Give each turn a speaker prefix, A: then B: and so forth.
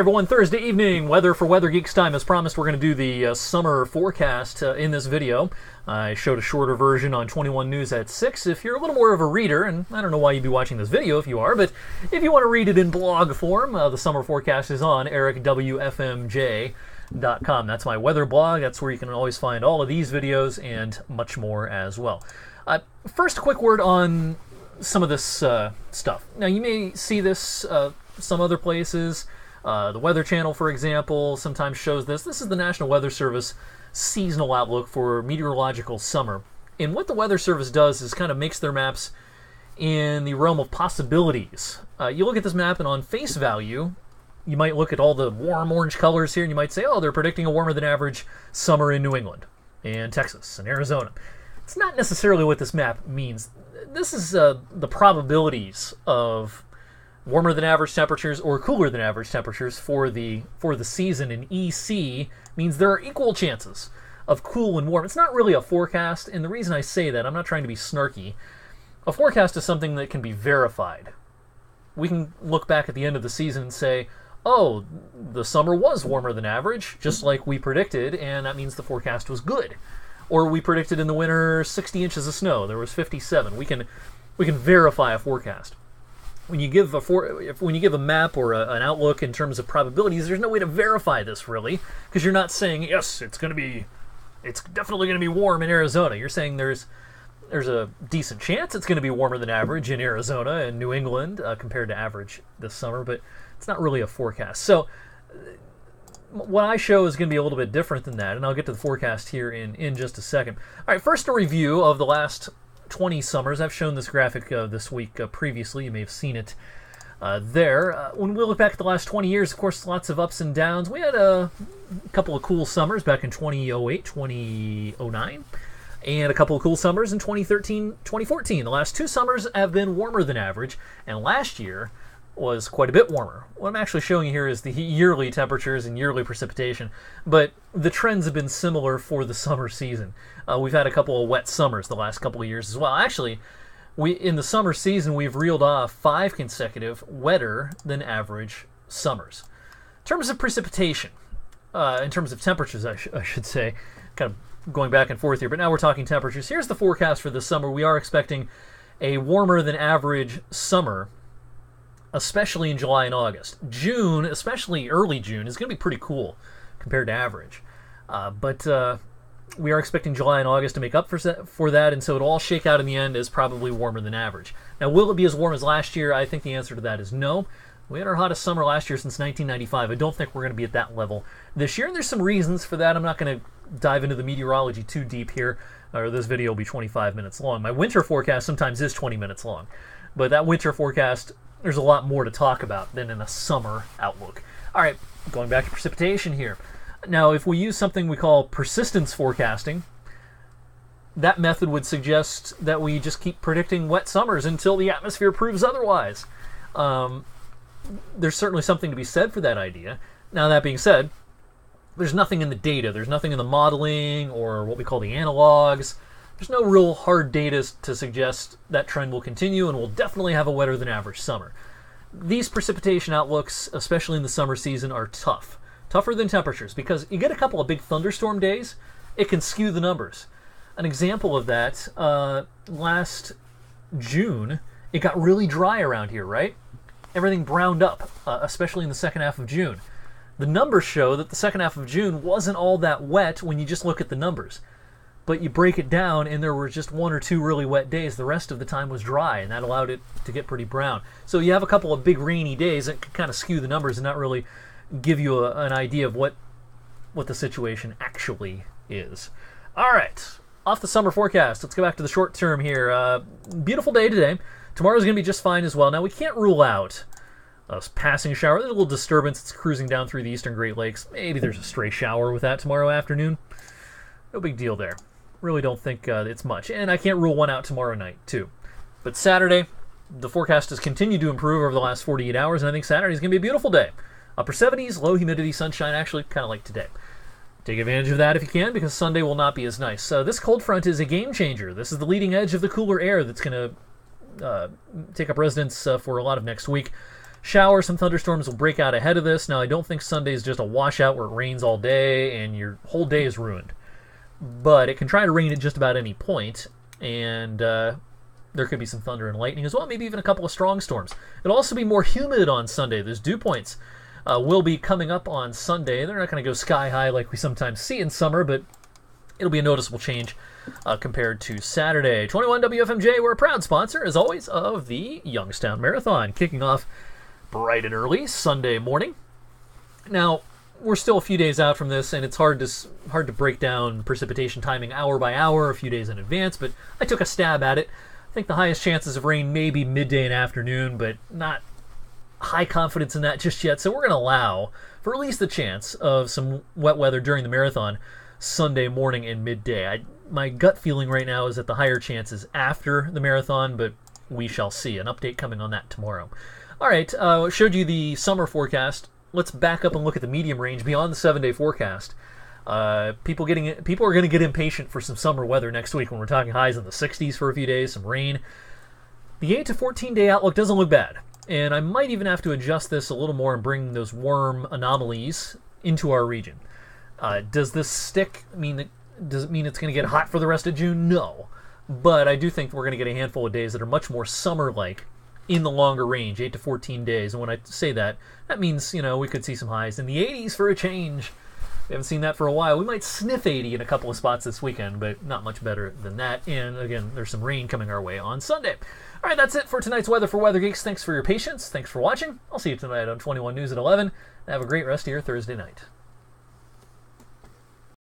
A: everyone, Thursday evening, weather for Weather Geeks time. As promised, we're going to do the summer forecast in this video. I showed a shorter version on 21 News at 6. If you're a little more of a reader, and I don't know why you'd be watching this video if you are, but if you want to read it in blog form, the summer forecast is on ericwfmj.com. That's my weather blog. That's where you can always find all of these videos and much more as well. First, a quick word on some of this stuff. Now, you may see this some other places. The Weather Channel, for example, sometimes shows this. This is the National Weather Service seasonal outlook for meteorological summer. And what the Weather Service does is kind of makes their maps in the realm of possibilities. You look at this map, and on face value, you might look at all the warm orange colors here, and you might say, oh, they're predicting a warmer than average summer in New England and Texas and Arizona. It's not necessarily what this map means. This is the probabilities of warmer than average temperatures or cooler than average temperatures for the season, and EC means there are equal chances of cool and warm. It's not really a forecast, and the reason I say that, I'm not trying to be snarky. A forecast is something that can be verified. We can look back at the end of the season and say, oh, the summer was warmer than average, just like we predicted, and that means the forecast was good. Or we predicted in the winter 60 inches of snow. There was 57. We can verify a forecast. When you give a map or an outlook in terms of probabilities, there's no way to verify this really, because you're not saying yes, it's definitely going to be warm in Arizona. You're saying there's a decent chance it's going to be warmer than average in Arizona and New England compared to average this summer, but it's not really a forecast. So what I show is going to be a little bit different than that, and I'll get to the forecast here in just a second. All right, first a review of the last 20 summers. I've shown this graphic this week previously. You may have seen it there. When we look back at the last 20 years, of course, lots of ups and downs. We had a couple of cool summers back in 2008, 2009, and a couple of cool summers in 2013, 2014. The last two summers have been warmer than average, and last year was quite a bit warmer. What I'm actually showing you here is the yearly temperatures and yearly precipitation, but the trends have been similar for the summer season. We've had a couple of wet summers the last couple of years as well. Actually, in the summer season, we've reeled off 5 consecutive wetter than average summers. In terms of precipitation, in terms of temperatures, I should say, kind of going back and forth here, but now we're talking temperatures. Here's the forecast for this summer. We are expecting a warmer than average summer, especially in July and August. June, especially early June, is going to be pretty cool compared to average. But we are expecting July and August to make up for that, and so it'll all shake out in the end as probably warmer than average. Now, will it be as warm as last year? I think the answer to that is no. We had our hottest summer last year since 1995. I don't think we're going to be at that level this year, and there's some reasons for that. I'm not going to dive into the meteorology too deep here, or this video will be 25 minutes long. My winter forecast sometimes is 20 minutes long, but that winter forecast, there's a lot more to talk about than in a summer outlook. All right, going back to precipitation here. Now, if we use something we call persistence forecasting, that method would suggest that we just keep predicting wet summers until the atmosphere proves otherwise. There's certainly something to be said for that idea. Now, that being said, there's nothing in the data. There's nothing in the modeling or what we call the analogs. There's no real hard data to suggest that trend will continue, and we'll definitely have a wetter than average summer. These precipitation outlooks, especially in the summer season, are tough. Tougher than temperatures, because you get a couple of big thunderstorm days, it can skew the numbers. An example of that, last June, it got really dry around here, right? Everything browned up, especially in the second half of June. The numbers show that the second half of June wasn't all that wet when you just look at the numbers. But you break it down, and there were just 1 or 2 really wet days. The rest of the time was dry, and that allowed it to get pretty brown. So you have a couple of big rainy days that can kind of skew the numbers and not really give you an idea of what the situation actually is. All right, off the summer forecast. Let's go back to the short term here. Beautiful day today. Tomorrow's going to be just fine as well. Now, we can't rule out a passing shower. There's a little disturbance. It's cruising down through the eastern Great Lakes. Maybe there's a stray shower with that tomorrow afternoon. No big deal there. Really don't think it's much. And I can't rule one out tomorrow night, too. But Saturday, the forecast has continued to improve over the last 48 hours, and I think Saturday's going to be a beautiful day. Upper 70s, low humidity, sunshine, actually kind of like today. Take advantage of that if you can, because Sunday will not be as nice. This cold front is a game changer. This is the leading edge of the cooler air that's going to take up residence for a lot of next week. showers, some thunderstorms will break out ahead of this. Now, I don't think Sunday is just a washout where it rains all day and your whole day is ruined. But it can try to rain at just about any point, and there could be some thunder and lightning as well, maybe even a couple of strong storms. It'll also be more humid on Sunday. Those dew points will be coming up on Sunday. They're not going to go sky high like we sometimes see in summer, but it'll be a noticeable change compared to Saturday. 21 WFMJ, we're a proud sponsor, as always, of the Youngstown Marathon, kicking off bright and early Sunday morning. Now, we're still a few days out from this, and it's hard to break down precipitation timing hour by hour, a few days in advance, but I took a stab at it. I think the highest chances of rain may be midday and afternoon, but not high confidence in that just yet, so we're going to allow for at least the chance of some wet weather during the marathon Sunday morning and midday. My gut feeling right now is that the higher chance is after the marathon, but we shall see. An update coming on that tomorrow. All right, showed you the summer forecast. Let's back up and look at the medium range beyond the 7-day forecast. People are going to get impatient for some summer weather next week when we're talking highs in the 60s for a few days, some rain. The 8 to 14-day outlook doesn't look bad, and I might even have to adjust this a little more and bring those warm anomalies into our region. Does this stick? Does it mean it's going to get hot for the rest of June? No. But I do think we're going to get a handful of days that are much more summer-like in the longer range, 8 to 14 days. And when I say that, that means, we could see some highs in the 80s for a change. We haven't seen that for a while. We might sniff 80 in a couple of spots this weekend, but not much better than that. And again, there's some rain coming our way on Sunday. All right, that's it for tonight's weather for Weather Geeks. Thanks for your patience. Thanks for watching. I'll see you tonight on 21 News at 11. Have a great rest of your Thursday night.